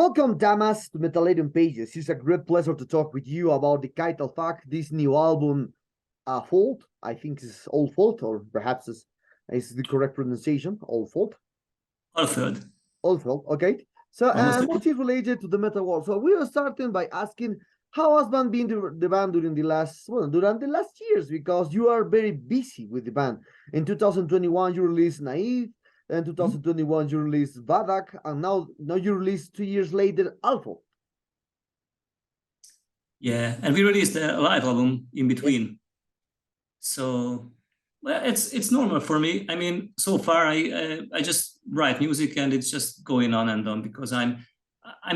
Welcome, Tamás, to Metallidium Pages. It's a great pleasure to talk with you about the Catafalque, this new album, Fault. I think it's All Fault, or perhaps is the correct pronunciation, All Fault. All Fault. All Fault, okay. So, and what is related to the metal world? So we are starting by asking, how has been the band during the last years? Because you are very busy with the band. In 2021, you released Naive. In 2021, you released Badak, and now you released 2 years later Alpha. Yeah, and we released a live album in between. So, well, it's normal for me. I mean, so far I just write music and it's just going on and on because I'm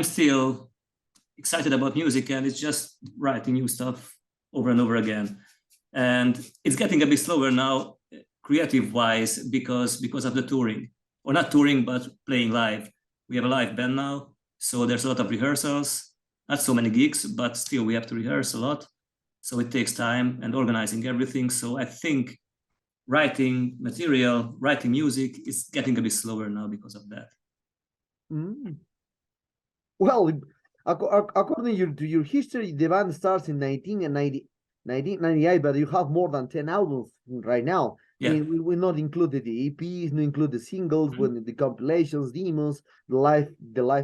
still excited about music and it's just writing new stuff over and over again. And it's getting a bit slower now, creative-wise, because of the touring. Or not touring, but playing live. We have a live band now, so there's a lot of rehearsals. Not so many gigs, but still we have to rehearse a lot. So it takes time and organizing everything. So I think writing material, writing music is getting a bit slower now because of that. Well, according to your history, the band starts in 1998, but you have more than 10 albums right now. Yeah. I mean, we will not include the EPs, not include the singles, when the compilations, demos, the live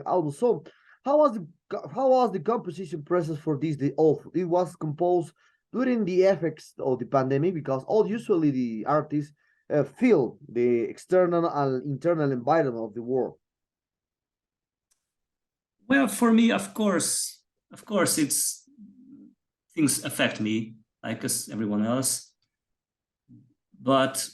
album. So, how was the composition process for this? It was composed during the effects of the pandemic, because usually the artists feel the external and internal environment of the world. Well, for me, of course, it's things affect me like as everyone else. But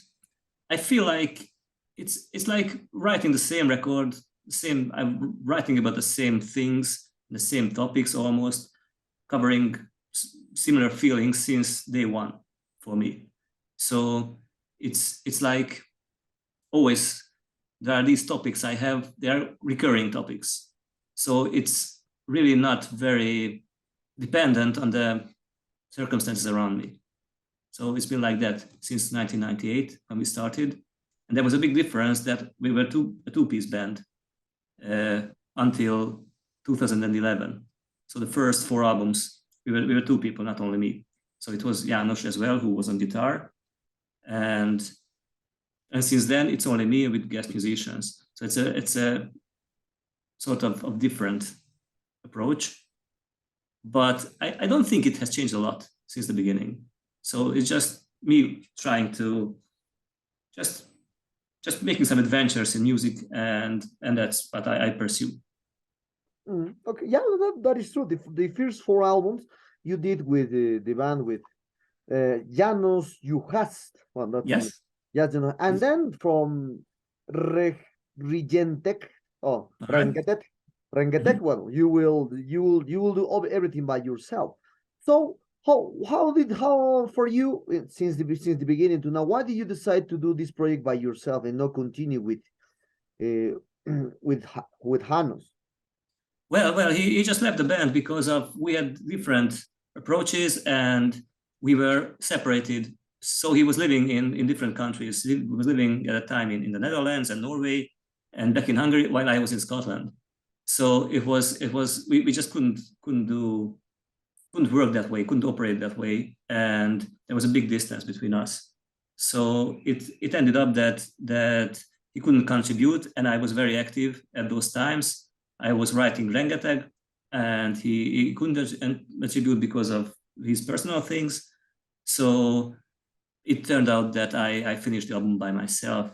I feel like it's like writing the same record, I'm writing about the same things, the same topics almost, covering similar feelings since day one for me. So it's like always there are these topics I have, they are recurring topics. So it's really not very dependent on the circumstances around me. So it's been like that since 1998 when we started. And there was a big difference that we were a two-piece band until 2011. So the first 4 albums, we were 2 people, not only me. So it was János as well, who was on guitar. And since then, it's only me with guest musicians. So it's a sort of different approach. But I don't think it has changed a lot since the beginning. So it's just me trying to just making some adventures in music, and that's what I pursue. Okay, yeah, that is true. The first 4 albums you did with the band with János, you hast. Well, yes. Yes, and then from Rengetek. Well, you will do everything by yourself. So how for you since the beginning to now, why did you decide to do this project by yourself and not continue with János? Well, he just left the band because we had different approaches and we were separated. So he was living in different countries. He was living at a time in the Netherlands and Norway and back in Hungary while I was in Scotland. So it was we just couldn't work that way, couldn't operate that way, and there was a big distance between us. So it ended up that he couldn't contribute, and I was very active at those times. I was writing Rengeteg, and he couldn't contribute because of his personal things. So it turned out that I finished the album by myself,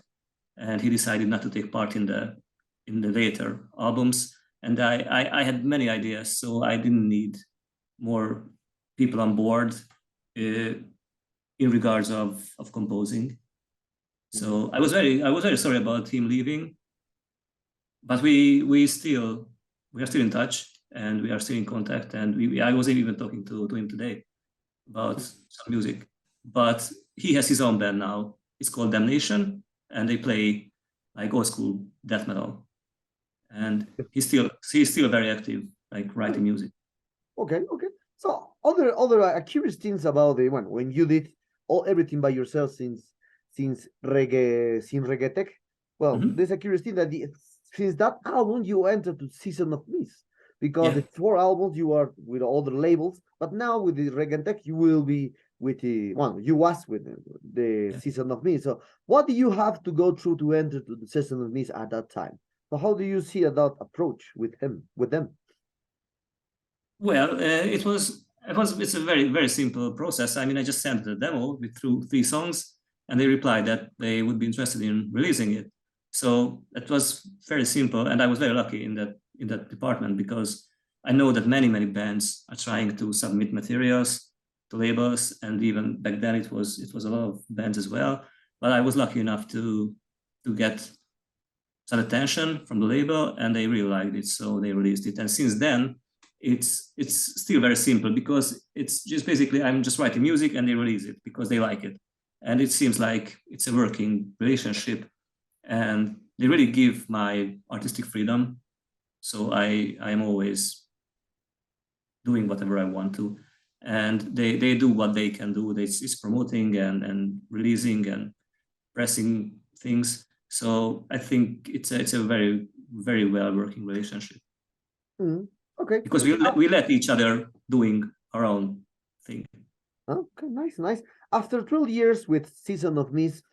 and he decided not to take part in the later albums. And I had many ideas, so I didn't need more people on board in regards of composing. So I was very sorry about him leaving, but we are still in touch and we are still in contact, and I was even talking to him today about some music. But he has his own band now. It's called Damnation, and they play like old school death metal. And he's still very active, like writing music. Okay. So other curious things about the one when you did everything by yourself since Rengeteg. Well, there's a curious thing that since that album you entered the Season of Mist. because the 4 albums you are with other labels, but now with the Regentech you will be with the you was with the Season of Me. So what do you have to go through to enter to the Season of Me at that time? So how do you see that approach with them? Well, it's a very simple process. I mean, I just sent the demo with 3 songs, and they replied that they would be interested in releasing it. So it was very simple, and I was very lucky in that department, because I know that many bands are trying to submit materials to labels, and even back then it was a lot of bands as well. But I was lucky enough to get some attention from the label, and they really liked it, so they released it. And since then, it's still very simple, because it's just basically I'm just writing music and they release it because they like it, and it seems like it's a working relationship, and they really give my artistic freedom. So I am always doing whatever I want to, and they do what they can do. It's promoting and releasing and pressing things. So I think it's a very well working relationship. Okay. Because we let each other doing our own thing. Okay, nice. After 12 years with Season of Mist,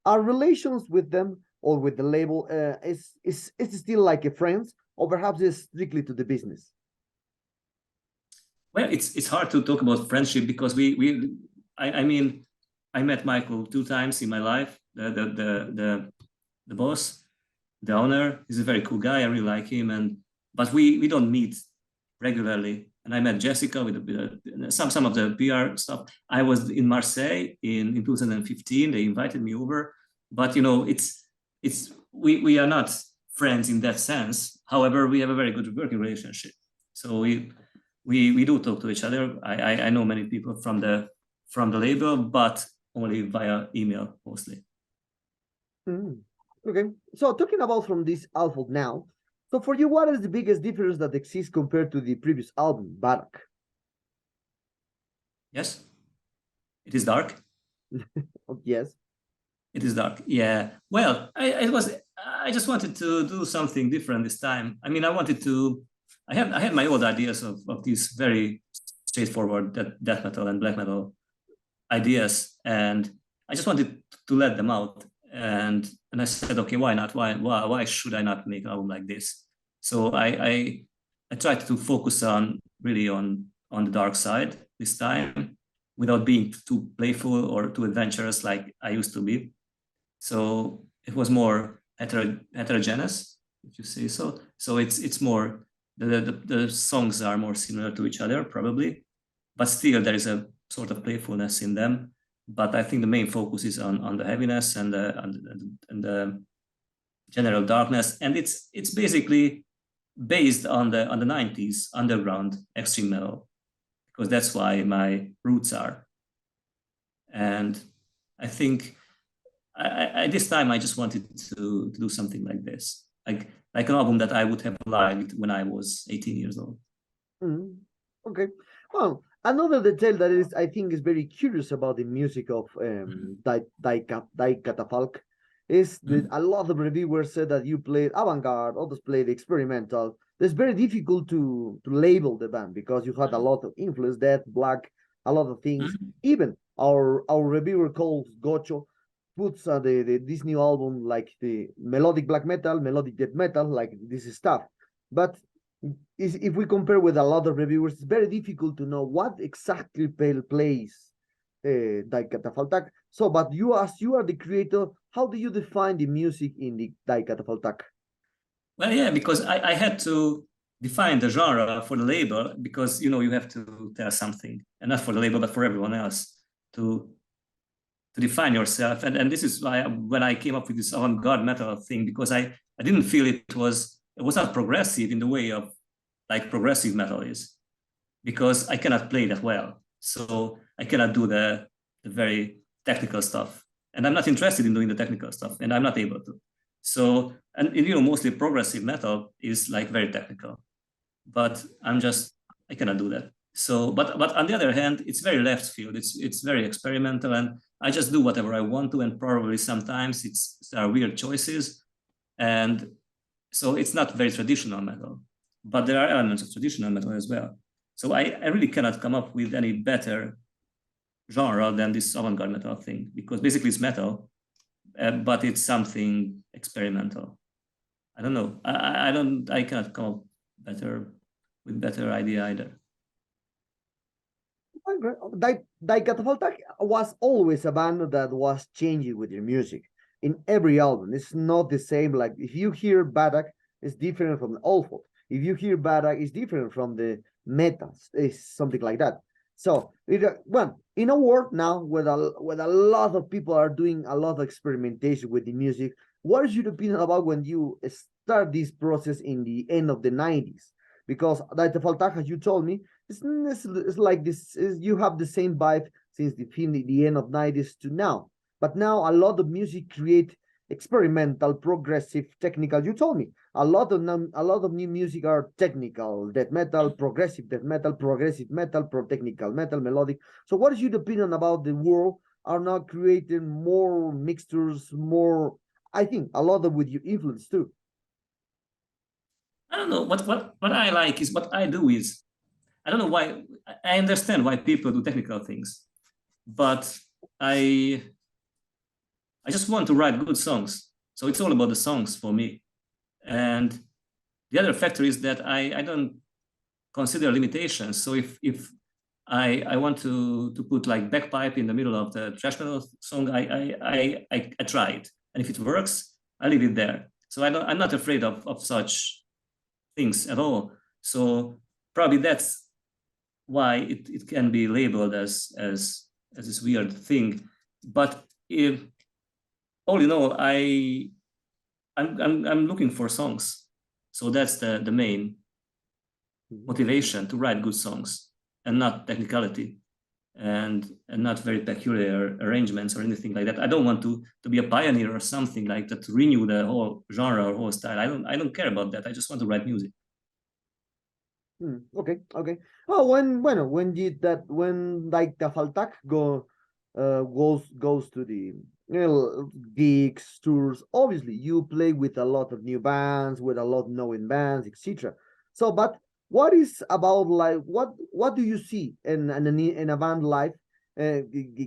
are relations with them or with the label is still like a friends, or perhaps it's strictly to the business? Well, it's hard to talk about friendship, because I mean, I met Michael 2 times in my life. The boss, the owner, is a very cool guy. I really like him, but we don't meet regularly. And I met Jessica with some of the PR stuff. I was in Marseille in 2015. They invited me over, but you know, we are not friends in that sense. However, we have a very good working relationship. So we do talk to each other. I know many people from the label, but only via email mostly. Okay, so talking about from this album now, so for you, what is the biggest difference that exists compared to the previous album, Barak? Yes, it is dark. Yes, it is dark. Yeah. Well, I just wanted to do something different this time. I mean, I had my old ideas of these very straightforward death metal and black metal ideas, and I just wanted to let them out. And I said, okay, why not? Why should I not make an album like this? So I tried to focus really on the dark side this time, without being too playful or too adventurous like I used to be. So it was more heterogeneous, if you say so. So it's more the songs are more similar to each other probably, but still there is a sort of playfulness in them. But I think the main focus is on the heaviness and the general darkness, and it's basically based on the 90s underground extreme metal, because that's why my roots are. And I think this time I just wanted to do something like this, like an album that I would have liked when I was 18 years old. Okay, well, another detail that I think is very curious about the music of Catafalque is that a lot of reviewers said that you played avant-garde, others played experimental. It's very difficult to label the band because you had a lot of influence, death, black, a lot of things. Even our reviewer called Gocho puts this new album like the melodic black metal, melodic death metal, like this stuff. But if we compare with a lot of reviewers, it's very difficult to know what exactly plays Catafalque. So, but you, as you are the creator, how do you define the music in the Catafalque? Well, yeah, because I had to define the genre for the label, because you know you have to tell something, and not for the label but for everyone else to define yourself. And this is why when I came up with this avant-garde metal thing, because I didn't feel it was not progressive in the way of like progressive metal is, because I cannot play that well. So I cannot do the very technical stuff, and I'm not interested in doing the technical stuff, and I'm not able to. So, and you know, mostly progressive metal is like very technical, but I cannot do that. So, but on the other hand, it's very left field. It's very experimental, and I just do whatever I want to, and probably sometimes there are weird choices, and so it's not very traditional metal. but there are elements of traditional metal as well. So I really cannot come up with any better genre than this avant-garde metal thing, because basically it's metal, but it's something experimental. I don't know. I cannot come up with better idea either. Catafalque was always a band that was changing with their music in every album. It's not the same. Like if you hear Badak, it's different from the Olfot. If you hear Badak, it's different from the Metas. It's something like that. So, in a world now where a lot of people are doing a lot of experimentation with the music, what is your opinion about when you start this process in the end of the 90s? Because Catafalque, as you told me, it's like this. You have the same vibe since the end of 90s to now. But now a lot of music create experimental, progressive, technical. You told me a lot of new music are technical, death metal, progressive metal, technical metal, melodic. So what is your opinion about the world are now creating more mixtures, more, I think a lot of with your influence too? I don't know. What I like is what I do is, I don't know why, I understand why people do technical things, but I just want to write good songs. So it's all about the songs for me. And the other factor is that I don't consider limitations. So if I want to put like bagpipe in the middle of the thrash metal song, I try it. And if it works, I leave it there. So I'm not afraid of such things at all. So probably that's why it can be labeled as this weird thing. But if all in all, I'm looking for songs. So that's the main motivation, to write good songs and not technicality and not very peculiar arrangements or anything like that. I don't want to be a pioneer or something like that, to renew the whole genre or whole style. I don't care about that. I just want to write music. Okay. Oh, when like Catafalque goes to the gigs, tours, obviously you play with a lot of new bands, with a lot of known bands, etc. So, but what is about like what do you see in a band live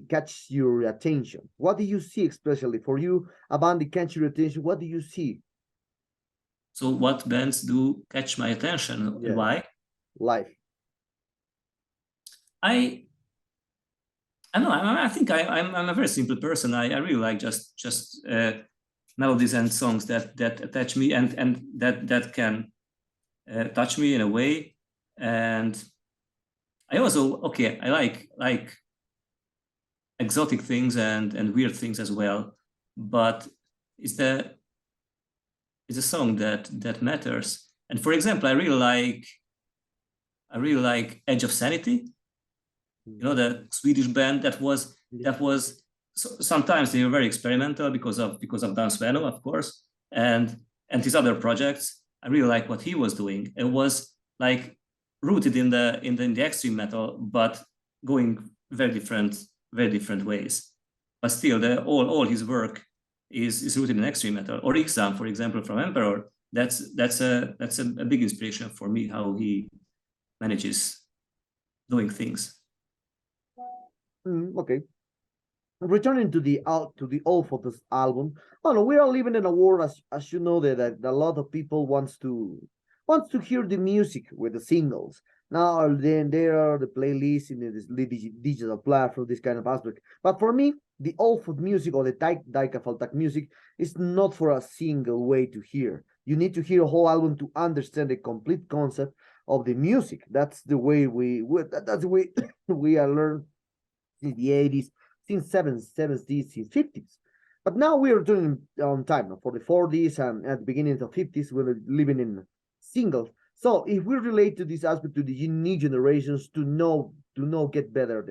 catch your attention? What do you see, especially for you, a band that catch your attention? What do you see? So what bands do catch my attention, and why? Live. I know. I think I'm a very simple person. I really like just melodies and songs that attach me and that can touch me in a way. And I also I like exotic things and weird things as well. But it's the song that matters. And for example, I really like Edge of Sanity. You know, the Swedish band that was sometimes they were very experimental because of Dan Sveno, of course, and his other projects. I really like what he was doing. It was like rooted in the extreme metal, but going very different ways. But still, all his work is rooted in extreme metal. Or Ixam, for example, from Emperor. That's a big inspiration for me, how he manages doing things. Okay. Returning to the All Photos album. Oh no, we are living in a world, as you know, that a lot of people wants to hear the music with the singles. Now then there are the playlists in the digital platform, this kind of aspect. But for me, the All Photo music or the Catafalque music is not for a single way to hear. You need to hear a whole album to understand the complete concept of the music. That's the way that's the way we are learned since the 80s, since 70s, since 50s. But now we are doing on time for the 40s and at the beginning of 50s, we're living in singles. So if we relate to this aspect to the new generations to know get better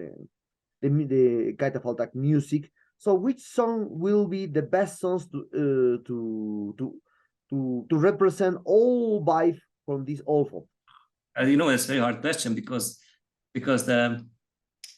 the Catafalque music. So which song will be the best songs to represent all vibe from this awful? You know, it's a very hard question because the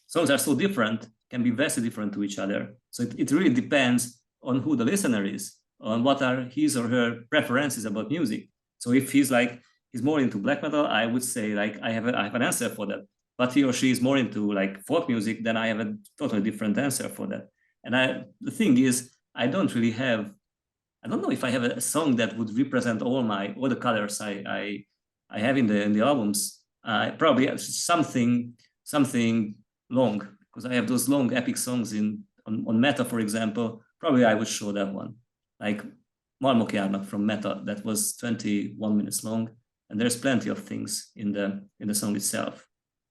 songs are so different, can be vastly different to each other. So it really depends on who the listener is, on what are his or her preferences about music. So if he's like he's more into black metal, I would say like I have an answer for that. But he or she is more into like folk music, then I have a totally different answer for that. And the thing is, I don't know if I have a song that would represent all the colors I have in the albums. Probably something long, because I have those long epic songs on Meta, for example. Probably I would show that one, like Malmok járnak from Meta, that was 21 minutes long, and there's plenty of things in the song itself.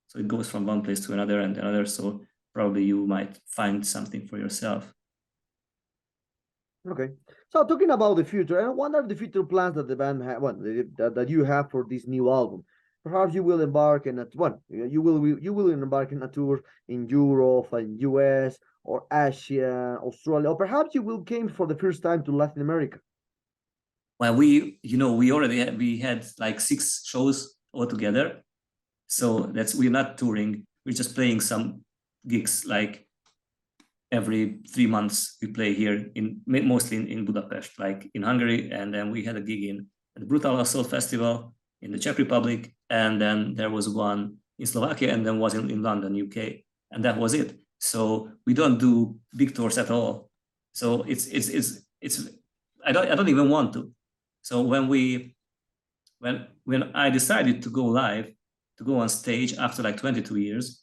So it goes from one place to another and another. So probably you might find something for yourself. Okay. So talking about the future, and what are the future plans that the band have? That you have for this new album? Perhaps you will embark in you will embark in a tour in Europe and US or Asia, Australia, or perhaps you will came for the first time to Latin America. Well, we had like 6 shows altogether. So we're not touring. We're just playing some gigs like every 3 months. We play here mostly in Budapest, like in Hungary, and then we had a gig at the Brutal Assault Festival in the Czech Republic, and then there was one in Slovakia, and then was in London, UK, and that was it. So we don't do big tours at all. So I don't even want to. So when I decided to go live, to go on stage after like 22 years,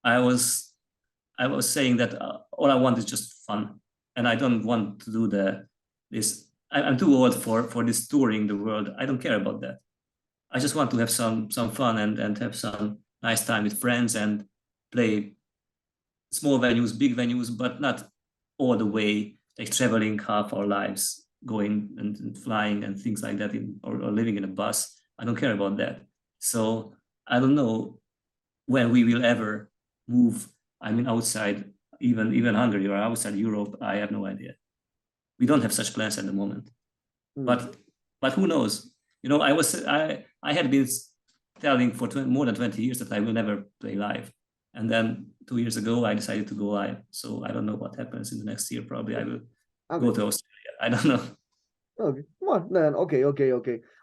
I was saying that all I want is just fun, and I don't want to do this. I'm too old for this touring the world. I don't care about that. I just want to have some fun and have some nice time with friends and play small venues, big venues, but not all the way, like traveling half our lives, going and flying and things like that, or living in a bus. I don't care about that. So I don't know when we will ever move. I mean, outside even Hungary or outside Europe. I have no idea. We don't have such plans at the moment. But who knows? You know, I had been telling for more than 20 years that I will never play live, and then 2 years ago I decided to go live. So I don't know what happens in the next year. Probably I will go to Australia. I don't know. Okay. Well, then, okay.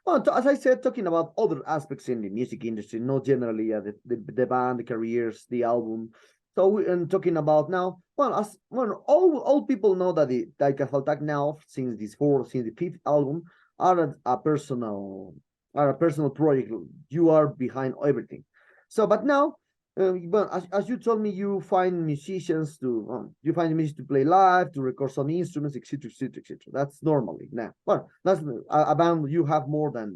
Well, as I said, talking about other aspects in the music industry, not generally the band, the careers, the album. So and talking about now, all people know that the Catafalque now, since the 5th album, are a personal project. You are behind everything. So, but now, as you told me, you find musicians to play live, to record some instruments, etc., etc., etc. That's normally now. Well, that's a band. You have more than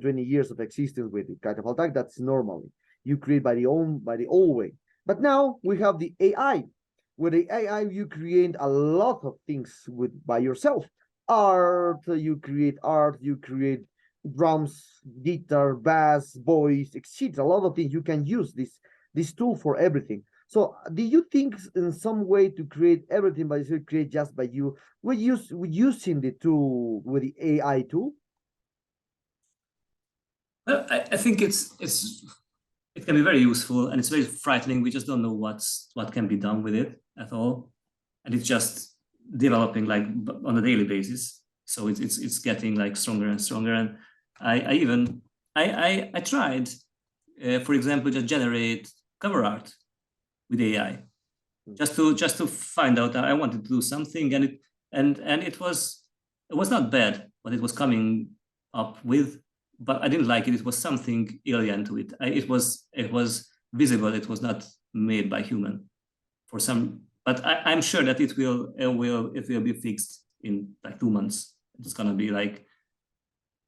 20 years of existence with the Catafalque. That's normally you create by the old way. But now we have the AI. With the AI, you create a lot of things by yourself. You create drums, guitar, bass, voice, etc. A lot of things. You can use this tool for everything. So do you think in some way to create everything by you create just by you? We're using the tool with the AI tool? Well, I think it can be very useful, and it's very frightening. We just don't know what can be done with it at all, and it's just developing like on a daily basis. So it's getting like stronger and stronger. And I tried, for example, just generate cover art with AI, just to find out. I wanted to do something, and it was not bad what it was coming up with. But I didn't like it. It was something alien to it. It was visible. It was not made by human for some. But I'm sure that it will be fixed in like 2 months. It's gonna be like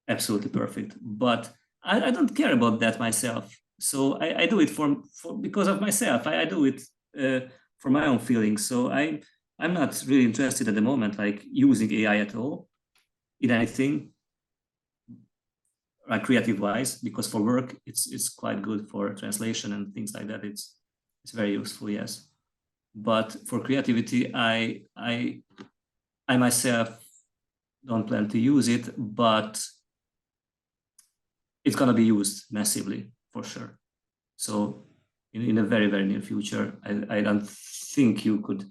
absolutely perfect. But I don't care about that myself. So I do it for because of myself. I do it for my own feelings. So I'm not really interested at the moment, like using AI at all in anything. Like creative wise, because for work it's quite good for translation and things like that. It's very useful, yes. But for creativity, I myself don't plan to use it, but it's gonna be used massively for sure. So in a very, very near future, I don't think you could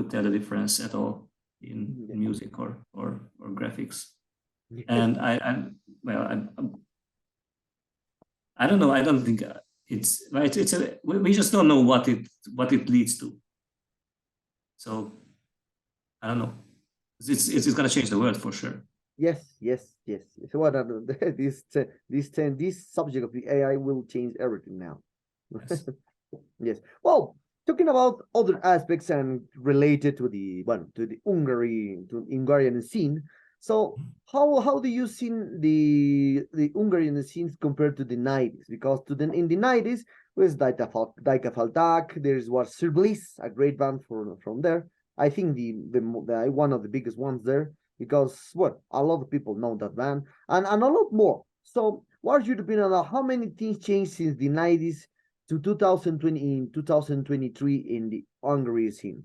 tell the difference at all in music or graphics. And well, I don't know. I don't think it's right. We just don't know what it leads to. So I don't know. It's going to change the world for sure. Yes, yes, yes. So what this subject of the AI will change everything now. Yes. Yes. Well, talking about other aspects and related to the Hungarian scene. So how do you see the Hungarian scenes compared to the 90s? Because in the 90s was Catafalque, there's was Sir Bliss, a great band from there. I think the one of the biggest ones there, because a lot of people know that band and a lot more. So what's your opinion on how many things changed since the 90s to 2020 in 2023 in the Hungary scene?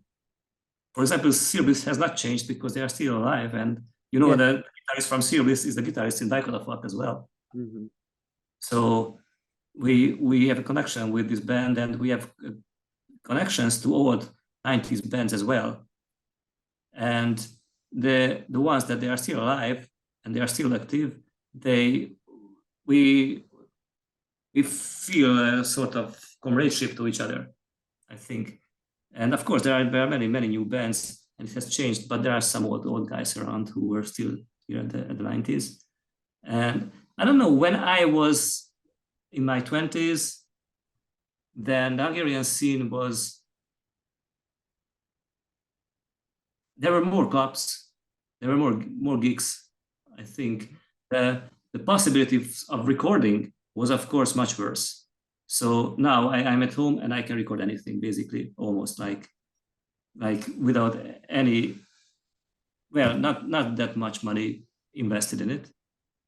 For example, Sirbliss has not changed because they are still alive, and you know, the guitarist from Sirbliss is the guitarist in Catafalque as well. Mm-hmm. So we have a connection with this band, and we have connections to old 90s bands as well. And the ones that they are still alive and they are still active, we feel a sort of comradeship to each other, I think. And of course, there are many new bands, and it has changed, but there are some old guys around who were still here at the 90s. And I don't know, when I was in my 20s, then the Hungarian scene there were more clubs, there were more gigs. I think the possibility of recording was, of course, much worse. So now I'm at home and I can record anything, basically, almost like without any, well, not that much money invested in it.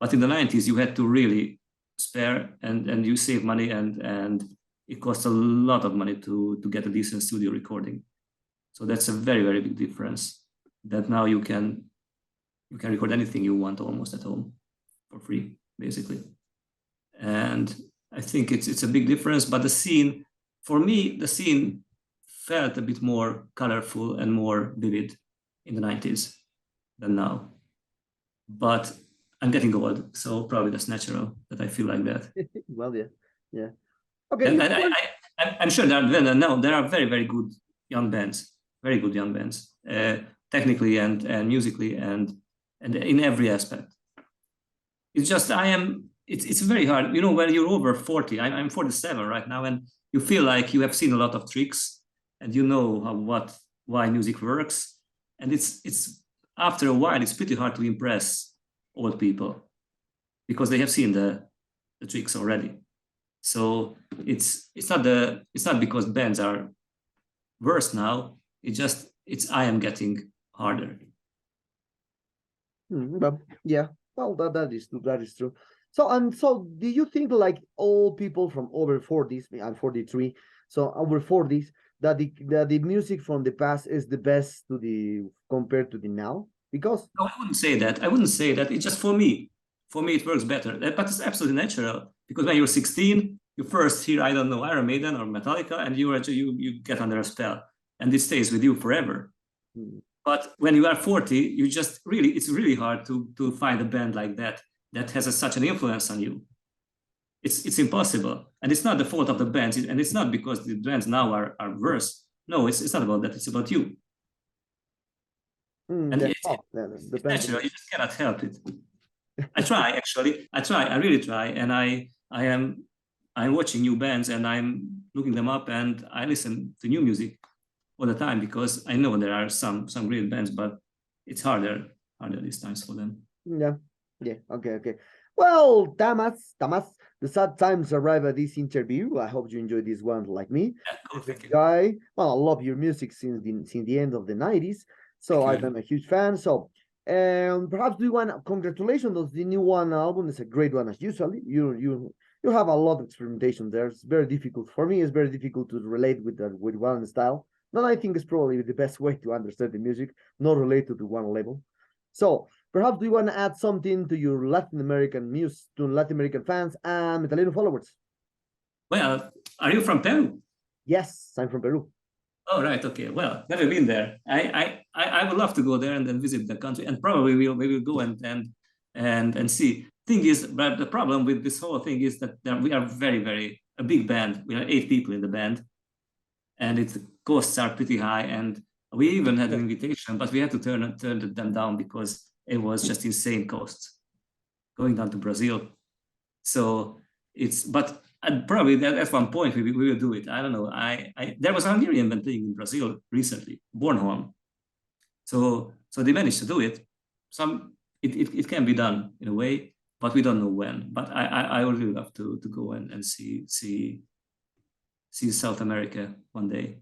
But in the 90s, you had to really spare and you save money, and it costs a lot of money to get a decent studio recording. So that's a very, very big difference, that now you can record anything you want almost at home for free, basically. And I think it's a big difference, but the scene, for me, the scene felt a bit more colorful and more vivid in the 90s than now. But I'm getting old, so probably that's natural that I feel like that. Well, yeah. Okay. And I'm sure that now there are very, very good young bands, technically and musically and in every aspect. It's just it's very hard, you know, when you're over 40. I'm 47 right now, and you feel like you have seen a lot of tricks and you know why music works, and it's after a while it's pretty hard to impress old people because they have seen the tricks already. So it's not because bands are worse now. I am getting harder. Well, yeah. Well, that is true. So do you think like all people from over 40s, I'm 43, so over 40s, that the music from the past is the best compared to the now? Because no, I wouldn't say that. It's just for me it works better. But it's absolutely natural, because when you're 16, you first hear, I don't know, Iron Maiden or Metallica, and you get under a spell, and it stays with you forever. But when you are 40, it's really hard to find a band like that has such an influence on you. It's impossible, and it's not the fault of the bands, and it's not because the bands now are worse. No, it's not about that. It's about you. And it's natural. You just cannot help it. I try, actually. I really try, and I'm watching new bands and I'm looking them up, and I listen to new music all the time, because I know there are some great bands, but it's harder these times for them. Yeah. Okay. Well, Tamás, the sad times arrive at this interview. I hope you enjoyed this one like me. Yeah, cool, thank you. Guy, well, I love your music since the end of the 90s. So I'm a huge fan. So perhaps do you want congratulations on the new one album. It's a great one as usually. You have a lot of experimentation there. It's very difficult for me. It's very difficult to relate with one style. But I think it's probably the best way to understand the music, not related to one label. So perhaps do you want to add something to your Latin American fans and Metalero followers? Well, are you from Peru? Yes, I'm from Peru. Oh, right. Okay. Well, never been there. I would love to go there and then visit the country, and probably we will go and see. thing is, but the problem with this whole thing is that we are a big band. We are 8 people in the band, and its costs are pretty high. And we even had an invitation, but we had to turn them down because it was just insane costs going down to Brazil. So but probably at one point we will do it. I don't know. There was a Hungarian band playing in Brazil recently, Bornholm. So they managed to do it. It can be done in a way, but we don't know when. But I would really love to go and see South America one day.